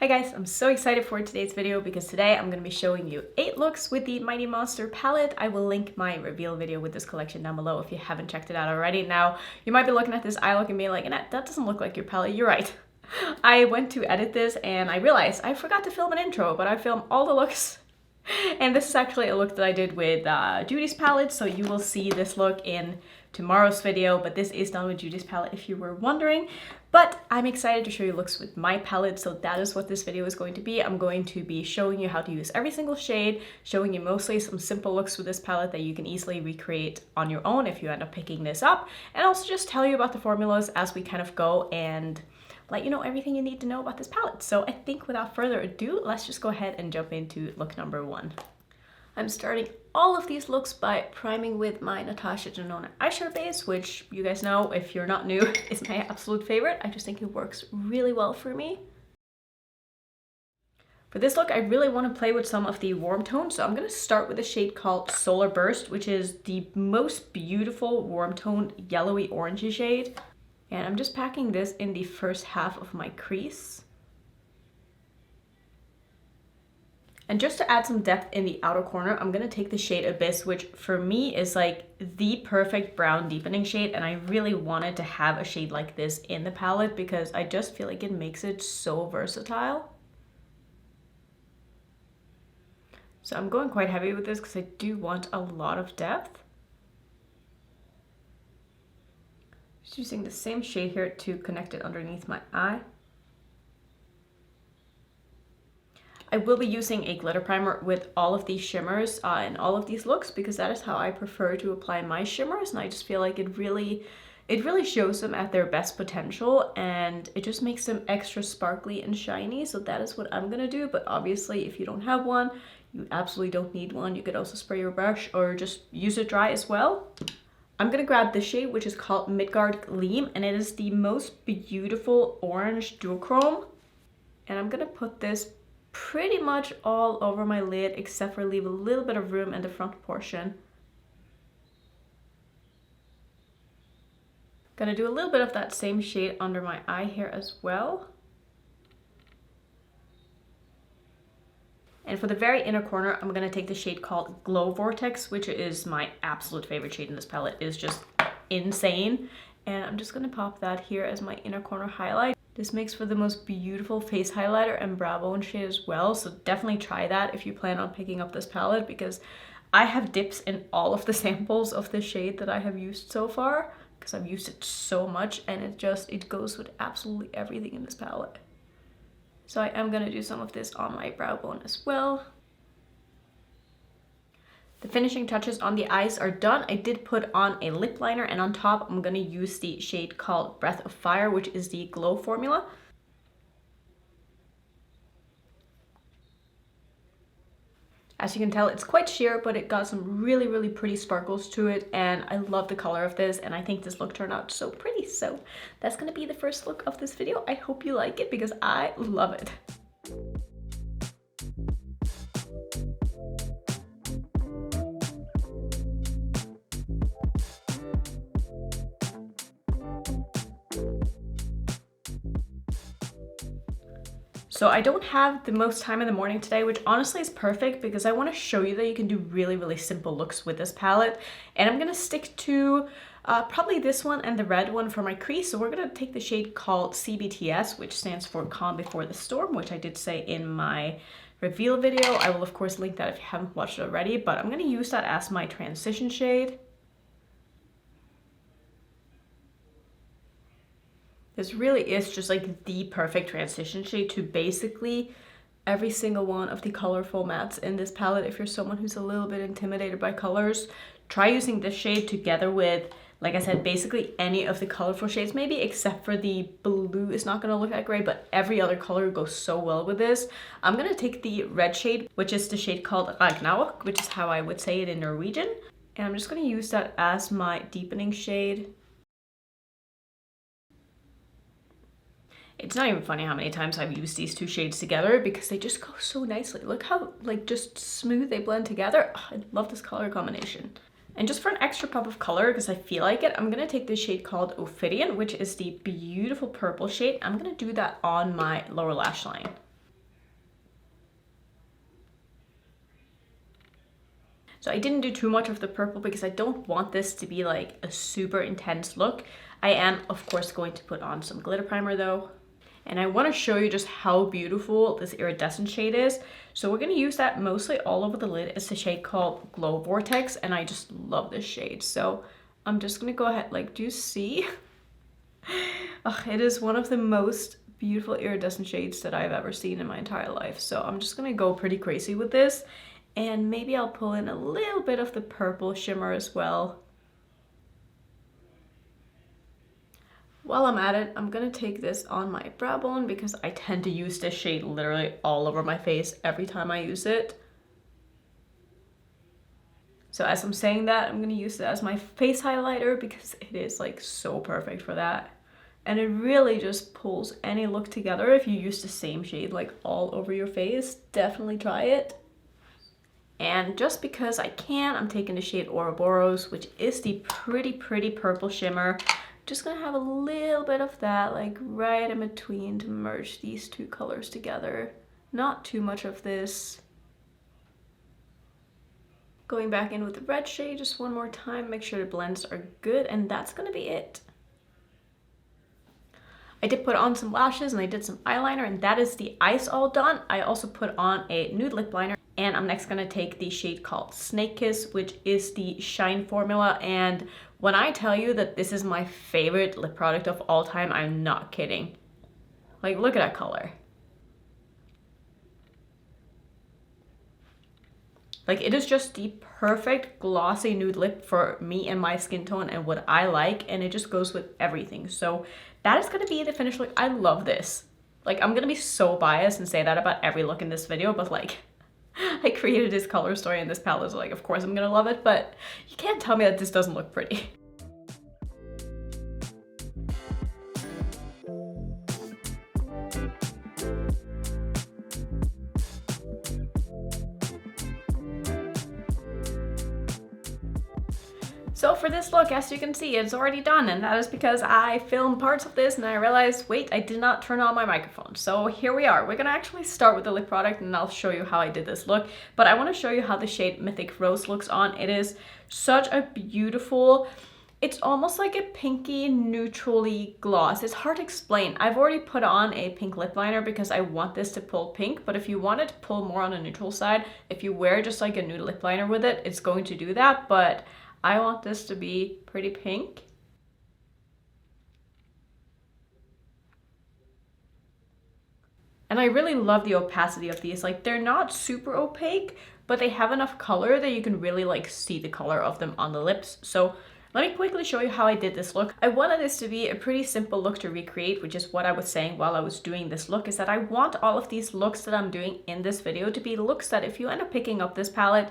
Hi guys, I'm so excited for today's video because today I'm going to be showing you 8 looks with the Mighty Monster palette. I will link my reveal video with this collection down below if you haven't checked it out already. Now, you might be looking at this eye look and being like, Annette, that doesn't look like your palette. You're right. I went to edit this and I realized I forgot to film an intro, but I filmed all the looks. And this is actually a look that I did with Judy's palette, so you will see this look in tomorrow's video, but this is done with Judy's palette if you were wondering. But I'm excited to show you looks with my palette, so that is what this video is going to be. I'm going to be showing you how to use every single shade, showing you mostly some simple looks with this palette that you can easily recreate on your own if you end up picking this up, and also just tell you about the formulas as we kind of go and let you know everything you need to know about this palette. So I think without further ado, let's just go ahead and jump into look number 1. I'm starting all of these looks by priming with my Natasha Denona eyeshadow base, which you guys know, if you're not new, is my absolute favorite. I just think it works really well for me. For this look, I really want to play with some of the warm tones, so I'm going to start with a shade called Solar Burst, which is the most beautiful warm toned yellowy orangey shade. And I'm just packing this in the first half of my crease. And just to add some depth in the outer corner, I'm going to take the shade Abyss, which for me is like the perfect brown deepening shade. And I really wanted to have a shade like this in the palette because I just feel like it makes it so versatile. So I'm going quite heavy with this because I do want a lot of depth. Just using the same shade here to connect it underneath my eye. I will be using a glitter primer with all of these shimmers in all of these looks because that is how I prefer to apply my shimmers, and I just feel like it really shows them at their best potential and it just makes them extra sparkly and shiny. So that is what I'm gonna do, but obviously if you don't have one, you absolutely don't need one. You could also spray your brush or just use it dry as well. I'm gonna grab this shade, which is called Midgard Gleam, and it is the most beautiful orange duochrome. And I'm gonna put this pretty much all over my lid, except for leave a little bit of room in the front portion. Gonna do a little bit of that same shade under my eye here as well. And for the very inner corner, I'm going to take the shade called Glow Vortex, which is my absolute favorite shade in this palette. It is just insane. And I'm just going to pop that here as my inner corner highlight. This makes for the most beautiful face highlighter and brow bone shade as well. So definitely try that if you plan on picking up this palette, because I have dips in all of the samples of the shade that I have used so far, because I've used it so much and it goes with absolutely everything in this palette. So I am going to do some of this on my brow bone as well. The finishing touches on the eyes are done. I did put on a lip liner, and on top I'm going to use the shade called Breath of Fire, which is the glow formula. As you can tell, it's quite sheer, but it got some really pretty sparkles to it, and I love the color of this, and I think this look turned out so pretty. So that's gonna be the first look of this video. I hope you like it because I love it. So I don't have the most time in the morning today, which honestly is perfect because I want to show you that you can do really simple looks with this palette. And I'm going to stick to probably this one and the red one for my crease. So we're going to take the shade called CBTS, which stands for Calm Before the Storm, which I did say in my reveal video. I will of course link that if you haven't watched it already, but I'm going to use that as my transition shade. This really is just like the perfect transition shade to basically every single one of the colorful mattes in this palette. If you're someone who's a little bit intimidated by colors, try using this shade together with, like I said, basically any of the colorful shades, maybe except for the blue is not going to look that great, but every other color goes so well with this. I'm going to take the red shade, which is the shade called Ragnarok, which is how I would say it in Norwegian. And I'm just going to use that as my deepening shade. It's not even funny how many times I've used these two shades together because they just go so nicely. Look how like just smooth they blend together. Oh, I love this color combination. And just for an extra pop of color, because I feel like it, I'm going to take this shade called Ophidian, which is the beautiful purple shade. I'm going to do that on my lower lash line. So I didn't do too much of the purple because I don't want this to be like a super intense look. I am, of course, going to put on some glitter primer though. And I want to show you just how beautiful this iridescent shade is. So we're going to use that mostly all over the lid. It's a shade called Glow Vortex, and I just love this shade. So I'm just going to go ahead, like, do you see? Oh, it is one of the most beautiful iridescent shades that I've ever seen in my entire life. So I'm just going to go pretty crazy with this. And maybe I'll pull in a little bit of the purple shimmer as well. While I'm at it, I'm gonna take this on my brow bone because I tend to use this shade literally all over my face every time I use it. So as I'm saying that, I'm gonna use it as my face highlighter because it is like so perfect for that. And it really just pulls any look together if you use the same shade like all over your face. Definitely try it. And just because I can, I'm taking the shade Ouroboros, which is the pretty purple shimmer. Just gonna have a little bit of that like right in between to merge these two colors together. Not too much of this. Going back in with the red shade just one more time, make sure the blends are good, and that's gonna be it. I did put on some lashes and I did some eyeliner, and that is the eyes all done. I also put on a nude lip liner, and I'm next gonna take the shade called Snake Kiss, which is the Shine formula. And when I tell you that this is my favorite lip product of all time, I'm not kidding. Like, look at that color. Like, it is just the perfect glossy nude lip for me and my skin tone and what I like, and it just goes with everything. So that is gonna be the finished look. I love this. Like, I'm gonna be so biased and say that about every look in this video, but like, I created this color story and this palette, so like, of course I'm gonna love it, but you can't tell me that this doesn't look pretty. So for this look, as you can see, it's already done, and that is because I filmed parts of this and I realized, wait, I did not turn on my microphone. So here we are. We're gonna actually start with the lip product and I'll show you how I did this look. But I wanna show you how the shade Mythic Rose looks on. It is such a beautiful, it's almost like a pinky neutrally gloss. It's hard to explain. I've already put on a pink lip liner because I want this to pull pink, but if you want it to pull more on the neutral side, if you wear just like a nude lip liner with it, it's going to do that, but I want this to be pretty pink. And I really love the opacity of these. Like, they're not super opaque, but they have enough color that you can really like see the color of them on the lips. So let me quickly show you how I did this look. I wanted this to be a pretty simple look to recreate, which is what I was saying while I was doing this look, is that I want all of these looks that I'm doing in this video to be looks that if you end up picking up this palette,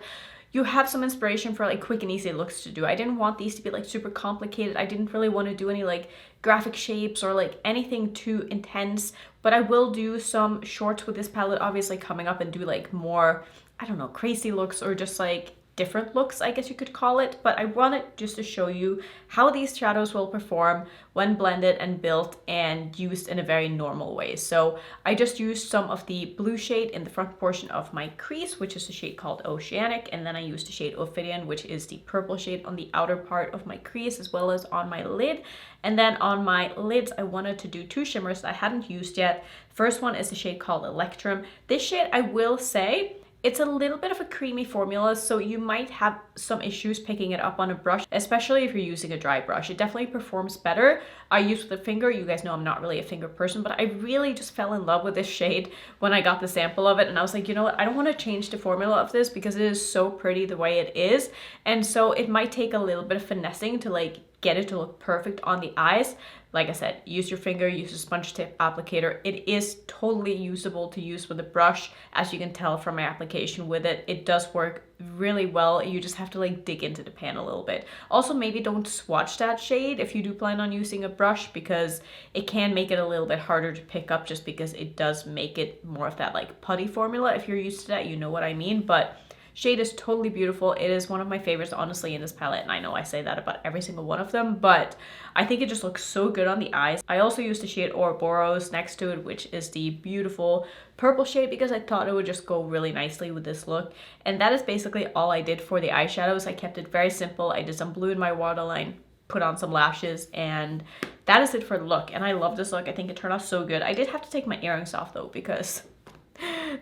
you have some inspiration for like quick and easy looks to do. I didn't want these to be like super complicated. I didn't really want to do any like graphic shapes or like anything too intense, but I will do some shorts with this palette obviously coming up and do like more, I don't know, crazy looks or just like different looks, I guess you could call it. But I wanted just to show you how these shadows will perform when blended and built and used in a very normal way. So I just used some of the blue shade in the front portion of my crease, which is a shade called Oceanic, and then I used the shade Ophidian, which is the purple shade on the outer part of my crease as well as on my lid. And then on my lids, I wanted to do two shimmers that I hadn't used yet. First one is a shade called Electrum. This shade, I will say, it's a little bit of a creamy formula, so you might have some issues picking it up on a brush, especially if you're using a dry brush. It definitely performs better. I use with a finger. You guys know I'm not really a finger person, but I really just fell in love with this shade when I got the sample of it, and I was like, you know what? I don't want to change the formula of this because it is so pretty the way it is, and so it might take a little bit of finessing to like get it to look perfect on the eyes. Like I said, use your finger, use a sponge tip applicator. It is totally usable to use with a brush. As you can tell from my application with it, it does work really well. You just have to like dig into the pan a little bit. Also, maybe don't swatch that shade if you do plan on using a brush, because it can make it a little bit harder to pick up just because it does make it more of that like putty formula. If you're used to that, you know what I mean. But Shade is totally beautiful. It is one of my favorites, honestly, in this palette. And I know I say that about every single one of them, but I think it just looks so good on the eyes. I also used the shade Ouroboros next to it, which is the beautiful purple shade, because I thought it would just go really nicely with this look. And that is basically all I did for the eyeshadows. I kept it very simple. I did some blue in my waterline, put on some lashes, and that is it for the look. And I love this look. I think it turned out so good. I did have to take my earrings off though, because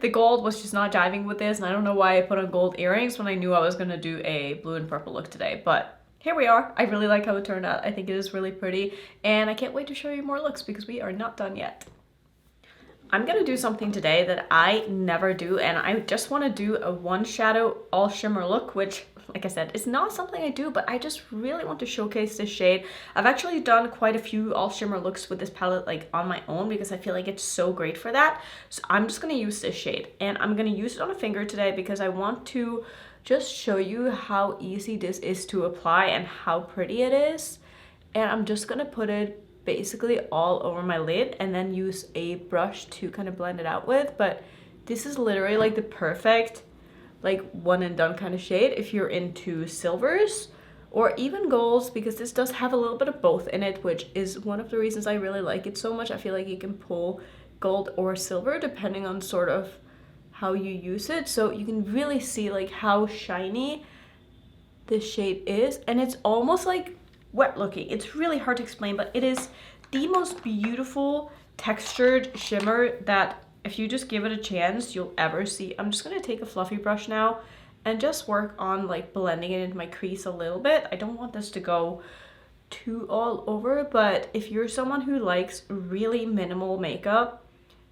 the gold was just not jiving with this, and I don't know why I put on gold earrings when I knew I was gonna do a blue and purple look today, but here we are. I really like how it turned out. I think it is really pretty, and I can't wait to show you more looks because we are not done yet. I'm gonna do something today that I never do, and I just want to do a one shadow all shimmer look, which, like I said, it's not something I do, but I just really want to showcase this shade. I've actually done quite a few all shimmer looks with this palette, like on my own, because I feel like it's so great for that. So I'm just gonna use this shade, and I'm gonna use it on a finger today because I want to just show you how easy this is to apply and how pretty it is. And I'm just gonna put it basically all over my lid and then use a brush to kind of blend it out with. But this is literally like the perfect like one and done kind of shade if you're into silvers or even golds, because this does have a little bit of both in it, which is one of the reasons I really like it so much. I feel like you can pull gold or silver depending on sort of how you use it, so you can really see like how shiny this shade is, and it's almost like wet looking. It's really hard to explain, but it is the most beautiful textured shimmer that if you just give it a chance you'll ever see. I'm just gonna take a fluffy brush now and just work on like blending it into my crease a little bit. I don't want this to go too all over, but if you're someone who likes really minimal makeup,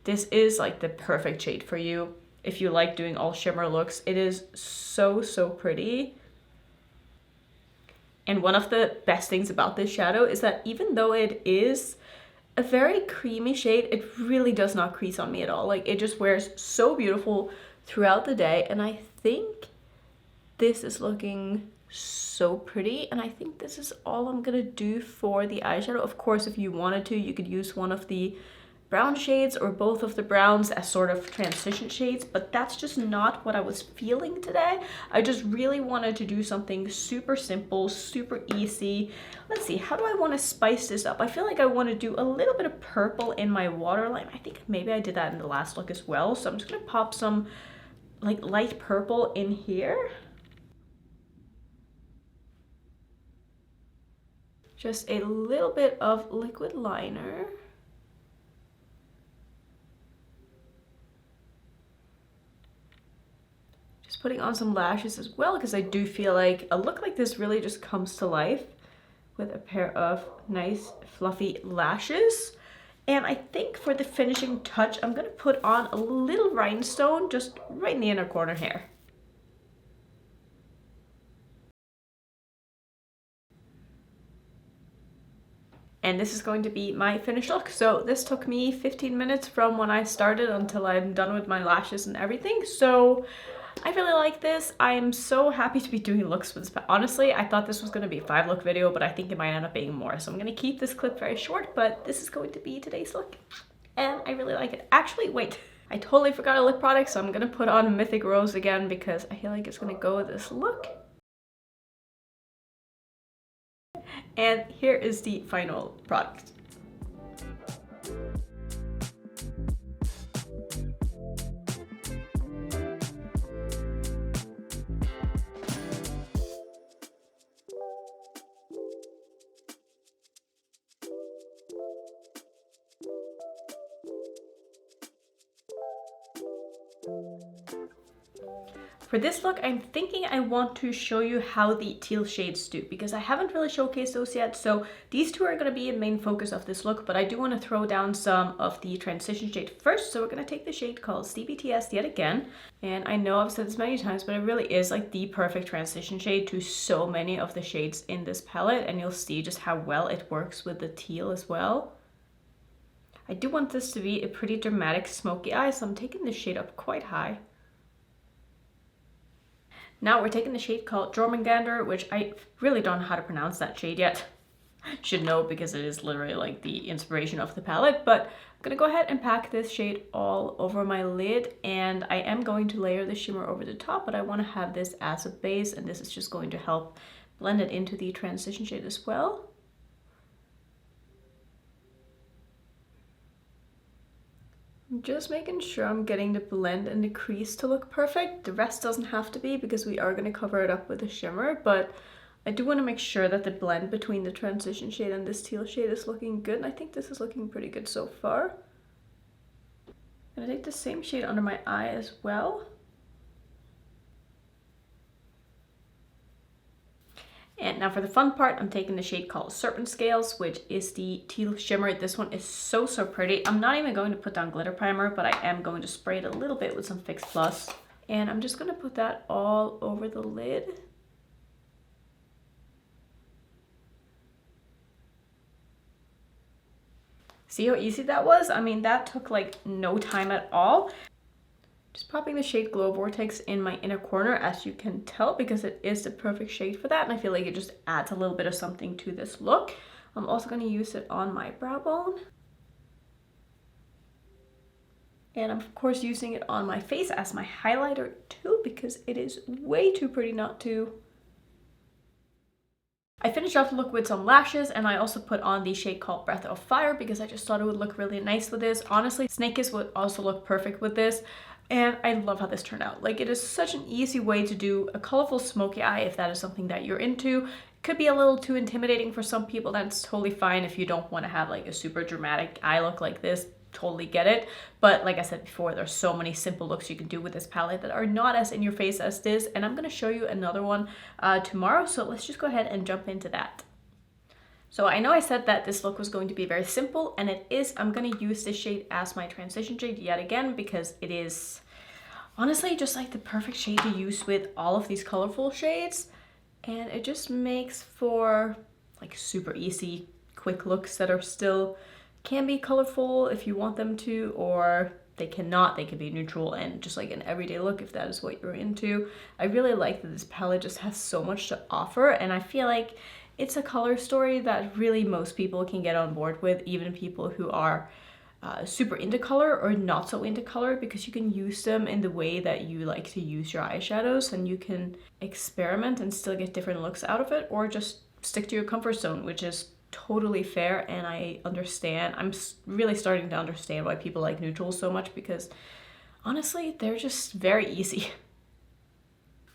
this is like the perfect shade for you. If you like doing all shimmer looks, it is so pretty. And one of the best things about this shadow is that even though it is a very creamy shade, it really does not crease on me at all. Like, it just wears so beautiful throughout the day, and I think this is looking so pretty, and I think this is all I'm gonna do for the eyeshadow. Of course, if you wanted to, you could use one of the brown shades or both of the browns as sort of transition shades, but that's just not what I was feeling today. I just really wanted to do something super simple, super easy. Let's see, how do I want to spice this up? I feel like I want to do a little bit of purple in my waterline. I think maybe I did that in the last look as well, so I'm just gonna pop some like light purple in here. Just a little bit of liquid liner. Putting on some lashes as well, because I do feel like a look like this really just comes to life with a pair of nice fluffy lashes. And I think for the finishing touch, I'm gonna put on a little rhinestone just right in the inner corner here. And this is going to be my finished look. So this took me 15 minutes from when I started until I'm done with my lashes and everything. So I really like this. I am so happy to be doing looks with this. Honestly, I thought this was going to be a 5-look video, but I think it might end up being more. So I'm going to keep this clip very short, but this is going to be today's look. And I really like it. Actually, wait, I totally forgot a lip product, so I'm going to put on Mythic Rose again because I feel like it's going to go with this look. And here is the final product. For this look, I'm thinking I want to show you how the teal shades do, because I haven't really showcased those yet. So these two are going to be a main focus of this look, but I do want to throw down some of the transition shade first. So we're going to take the shade called CBTS yet again. And I know I've said this many times, but it really is like the perfect transition shade to so many of the shades in this palette. And you'll see just how well it works with the teal as well. I do want this to be a pretty dramatic smoky eye, so I'm taking this shade up quite high. Now we're taking the shade called Jormungandr, which I really don't know how to pronounce that shade yet. should know because it is literally like the inspiration of the palette. But I'm gonna go ahead and pack this shade all over my lid, and I am going to layer the shimmer over the top, but I want to have this as a base, and this is just going to help blend it into the transition shade as well. I'm just making sure I'm getting the blend and the crease to look perfect. The rest doesn't have to be because we are going to cover it up with a shimmer, but I do want to make sure that the blend between the transition shade and this teal shade is looking good, and I think this is looking pretty good so far. I'm going to take the same shade under my eye as well. And now for the fun part, I'm taking the shade called Serpent Scales, which is the teal shimmer. This one is so pretty. I'm not even going to put down glitter primer, but I am going to spray it a little bit with some Fix Plus. And I'm just going to put that all over the lid. See how easy that was? I mean, that took like no time at all. Just popping the shade Glow Vortex in my inner corner, as you can tell, because it is the perfect shade for that, and I feel like it just adds a little bit of something to this look. I'm also going to use it on my brow bone. And I'm of course using it on my face as my highlighter too, because it is way too pretty not to. I finished off the look with some lashes, and I also put on the shade called Breath of Fire because I just thought it would look really nice with this. Honestly, Snake Kiss would also look perfect with this. And I love how this turned out. Like, it is such an easy way to do a colorful smoky eye if that is something that you're into. It could be a little too intimidating for some people. That's totally fine if you don't want to have like a super dramatic eye look like this. Totally get it. But like I said before, there's so many simple looks you can do with this palette that are not as in your face as this. And I'm going to show you another one tomorrow. So let's just go ahead and jump into that. So I know I said that this look was going to be very simple, and it is. I'm going to use this shade as my transition shade yet again because it is honestly just like the perfect shade to use with all of these colorful shades. And it just makes for like super easy, quick looks that are still can be colorful if you want them to, or they cannot. They can be neutral and just like an everyday look if that is what you're into. I really like that this palette just has so much to offer, and I feel like it's a color story that really most people can get on board with, even people who are super into color or not so into color, because you can use them in the way that you like to use your eyeshadows, and you can experiment and still get different looks out of it, or just stick to your comfort zone, which is totally fair. And I understand. I'm really starting to understand why people like neutrals so much, because honestly, they're just very easy.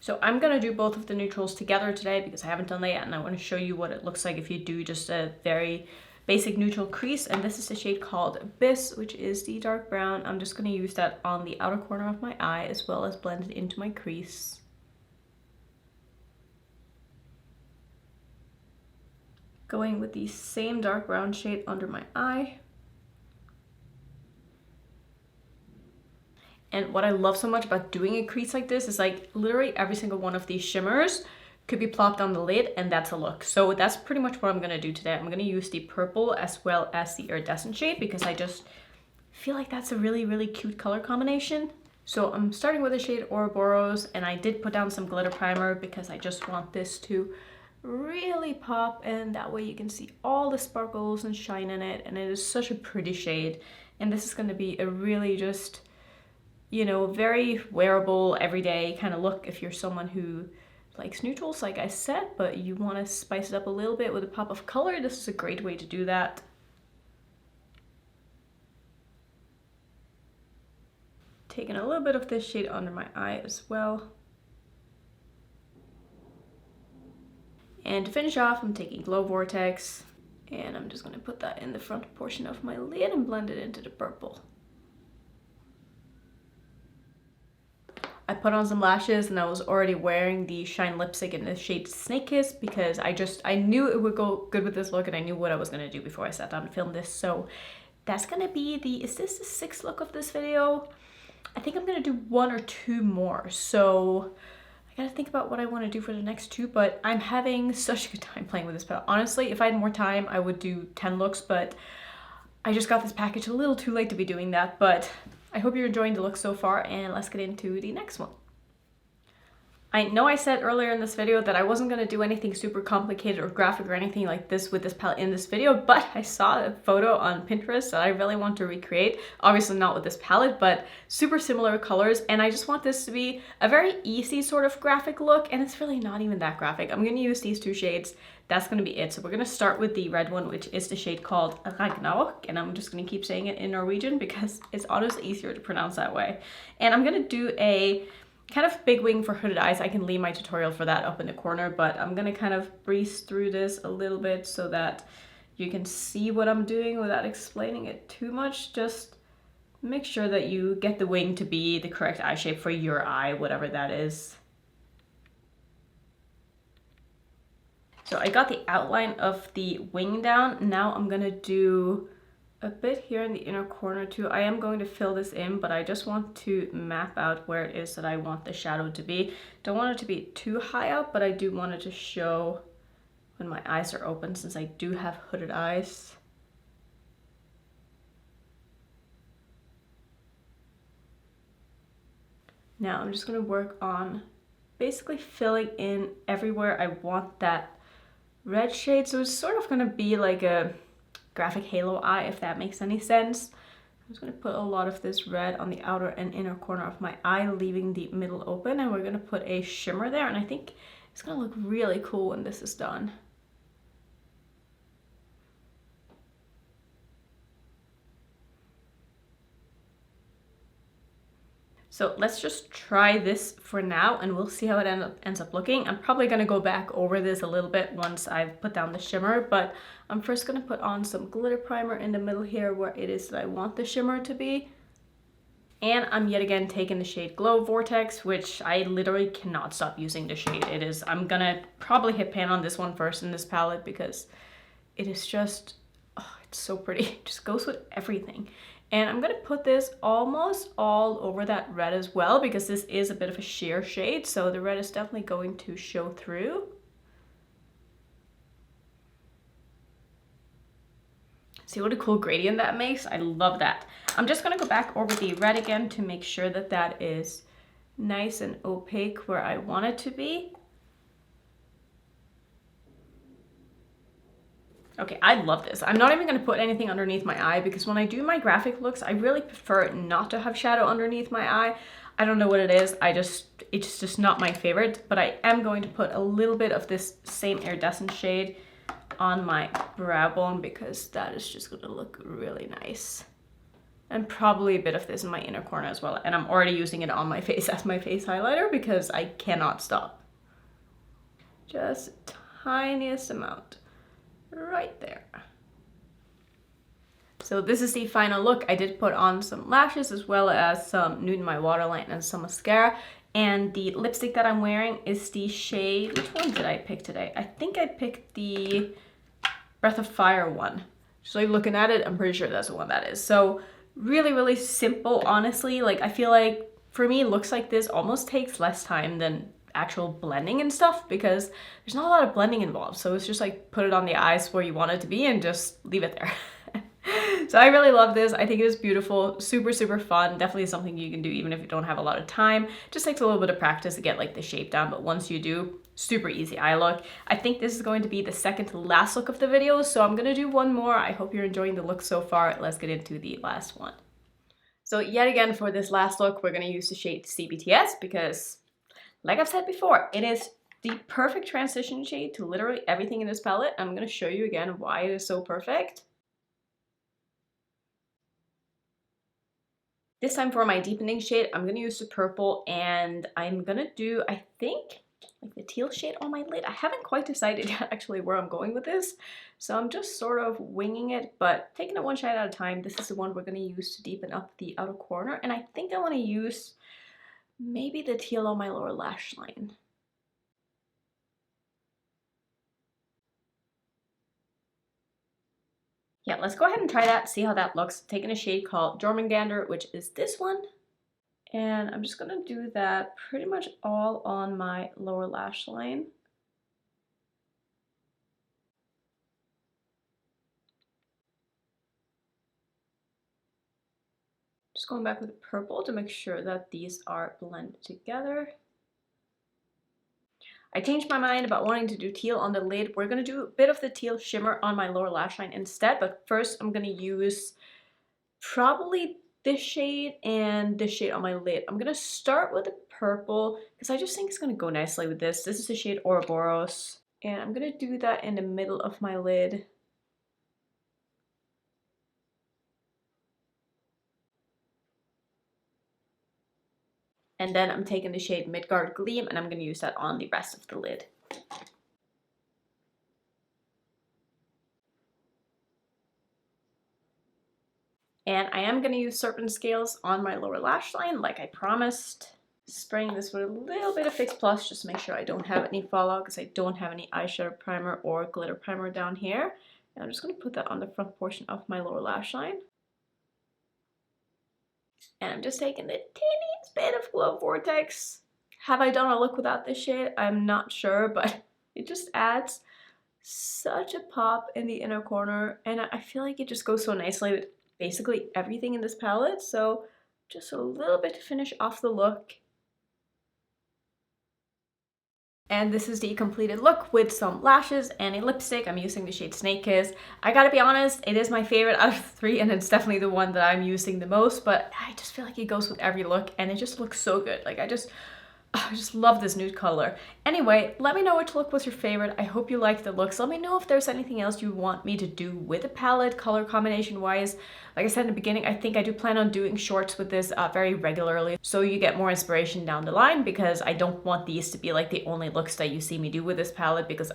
So I'm going to do both of the neutrals together today because I haven't done that yet, and I want to show you what it looks like if you do just a very basic neutral crease. And this is the shade called Abyss, which is the dark brown. I'm just going to use that on the outer corner of my eye as well as blend it into my crease. Going with the same dark brown shade under my eye. And what I love so much about doing a crease like this is like literally every single one of these shimmers could be plopped on the lid and that's a look. So that's pretty much what I'm going to do today. I'm going to use the purple as well as the iridescent shade because I just feel like that's a really cute color combination. So I'm starting with the shade Ouroboros, and I did put down some glitter primer because I just want this to really pop, and that way you can see all the sparkles and shine in it, and it is such a pretty shade. And this is going to be a really just, you know, very wearable, everyday kind of look if you're someone who likes neutrals, like I said, but you want to spice it up a little bit with a pop of color. This is a great way to do that. Taking a little bit of this shade under my eye as well. And to finish off, I'm taking Glow Vortex, and I'm just going to put that in the front portion of my lid and blend it into the purple. I put on some lashes, and I was already wearing the Shine lipstick in the shade Snake Kiss because I knew it would go good with this look, and I knew what I was going to do before I sat down to film this. So that's going to be is this the sixth look of this video? I think I'm going to do one or two more. So I gotta think about what I want to do for the next two, but I'm having such a good time playing with this palette. Honestly, if I had more time, I would do 10 looks, but I just got this package a little too late to be doing that. But I hope you're enjoying the look so far, and let's get into the next one. I know I said earlier in this video that I wasn't going to do anything super complicated or graphic or anything like this with this palette in this video, but I saw a photo on Pinterest that I really want to recreate. Obviously not with this palette, but super similar colors, and I just want this to be a very easy sort of graphic look, and it's really not even that graphic. I'm going to use these two shades. That's going to be it. So we're going to start with the red one, which is the shade called Ragnarok, and I'm just going to keep saying it in Norwegian because it's honestly easier to pronounce that way. And I'm going to do a kind of big wing for hooded eyes. I can leave my tutorial for that up in the corner, but I'm gonna kind of breeze through this a little bit so that you can see what I'm doing without explaining it too much. Just make sure that you get the wing to be the correct eye shape for your eye, whatever that is. So I got the outline of the wing down. Now I'm gonna do a bit here in the inner corner too. I am going to fill this in, but I just want to map out where it is that I want the shadow to be. Don't want it to be too high up, but I do want it to show when my eyes are open, since I do have hooded eyes. Now I'm just going to work on basically filling in everywhere I want that red shade. So it's sort of going to be like a graphic halo eye, if that makes any sense. I'm just going to put a lot of this red on the outer and inner corner of my eye, leaving the middle open, and we're going to put a shimmer there, and I think it's going to look really cool when this is done. So let's just try this for now, and we'll see how it ends up looking. I'm probably going to go back over this a little bit once I've put down the shimmer, but I'm first going to put on some glitter primer in the middle here where it is that I want the shimmer to be. And I'm yet again taking the shade Glow Vortex, which I literally cannot stop using the shade. I'm going to probably hit pan on this one first in this palette because it is just, oh, it's so pretty. It just goes with everything. And I'm going to put this almost all over that red as well, because this is a bit of a sheer shade, so the red is definitely going to show through. See what a cool gradient that makes? I love that. I'm just going to go back over the red again to make sure that that is nice and opaque where I want it to be. Okay, I love this. I'm not even going to put anything underneath my eye because when I do my graphic looks, I really prefer not to have shadow underneath my eye. I don't know what it is. It's just not my favorite, but I am going to put a little bit of this same iridescent shade on my brow bone because that is just going to look really nice. And probably a bit of this in my inner corner as well. And I'm already using it on my face as my face highlighter because I cannot stop. Just tiniest amount. Right there. So this is the final look. I did put on some lashes as well as some nude in my waterline and some mascara. And the lipstick that I'm wearing is the shade, which one did I pick today? I think I picked the Breath of Fire one. Just like looking at it, I'm pretty sure that's the one that is. So really, really simple, honestly. Like I feel like for me, looks like this almost takes less time than actual blending and stuff because there's not a lot of blending involved. So it's just like put it on the eyes where you want it to be and just leave it there. So I really love this. I think it is beautiful, super, super fun. Definitely something you can do even if you don't have a lot of time. Just takes a little bit of practice to get like the shape down, but once you do, super easy eye look. I think this is going to be the second to last look of the video, so I'm gonna do one more. I hope you're enjoying the look so far. Let's get into the last one. So yet again for this last look, we're gonna use the shade CBTS because like I've said before, it is the perfect transition shade to literally everything in this palette. I'm going to show you again why it is so perfect. This time for my deepening shade, I'm going to use the purple and I'm going to do, I think, like the teal shade on my lid. I haven't quite decided yet actually where I'm going with this. So I'm just sort of winging it, but taking it one shade at a time. This is the one we're going to use to deepen up the outer corner. And I think I want to use maybe the teal on my lower lash line. Yeah, let's go ahead and try that, see how that looks. Taking a shade called Jormungandr, which is this one. And I'm just gonna do that pretty much all on my lower lash line. Just going back with the purple to make sure that these are blended together. I changed my mind about wanting to do teal on the lid. We're going to do a bit of the teal shimmer on my lower lash line instead, but first I'm going to use probably this shade and this shade on my lid. I'm going to start with the purple because I just think it's going to go nicely with this. This is the shade Ouroboros, and I'm going to do that in the middle of my lid. And then I'm taking the shade Midgard Gleam and I'm going to use that on the rest of the lid. And I am going to use serpent scales on my lower lash line like I promised. Spraying this with a little bit of Fix Plus just to make sure I don't have any fallout because I don't have any eyeshadow primer or glitter primer down here. And I'm just going to put that on the front portion of my lower lash line. And I'm just taking the teeniest bit of Glow Vortex. Have I done a look without this shade? I'm not sure, but it just adds such a pop in the inner corner. And I feel like it just goes so nicely with basically everything in this palette. So just a little bit to finish off the look. And this is the completed look with some lashes and a lipstick. I'm using the shade Snake Kiss. I gotta be honest, it is my favorite out of the three, and it's definitely the one that I'm using the most, but I just feel like it goes with every look and it just looks so good. Like I just love this nude color. Anyway, let me know which look was your favorite. I hope you liked the looks. Let me know if there's anything else you want me to do with the palette, color combination wise. Like I said in the beginning, I think I do plan on doing shorts with this very regularly, so you get more inspiration down the line, because I don't want these to be like the only looks that you see me do with this palette, because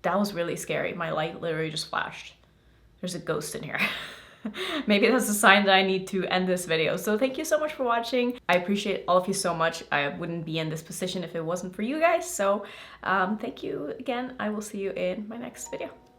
that was really scary. My light literally just flashed. There's a ghost in here. Maybe that's a sign that I need to end this video. So thank you so much for watching. I appreciate all of you so much. I wouldn't be in this position if it wasn't for you guys. So thank you again. I will see you in my next video.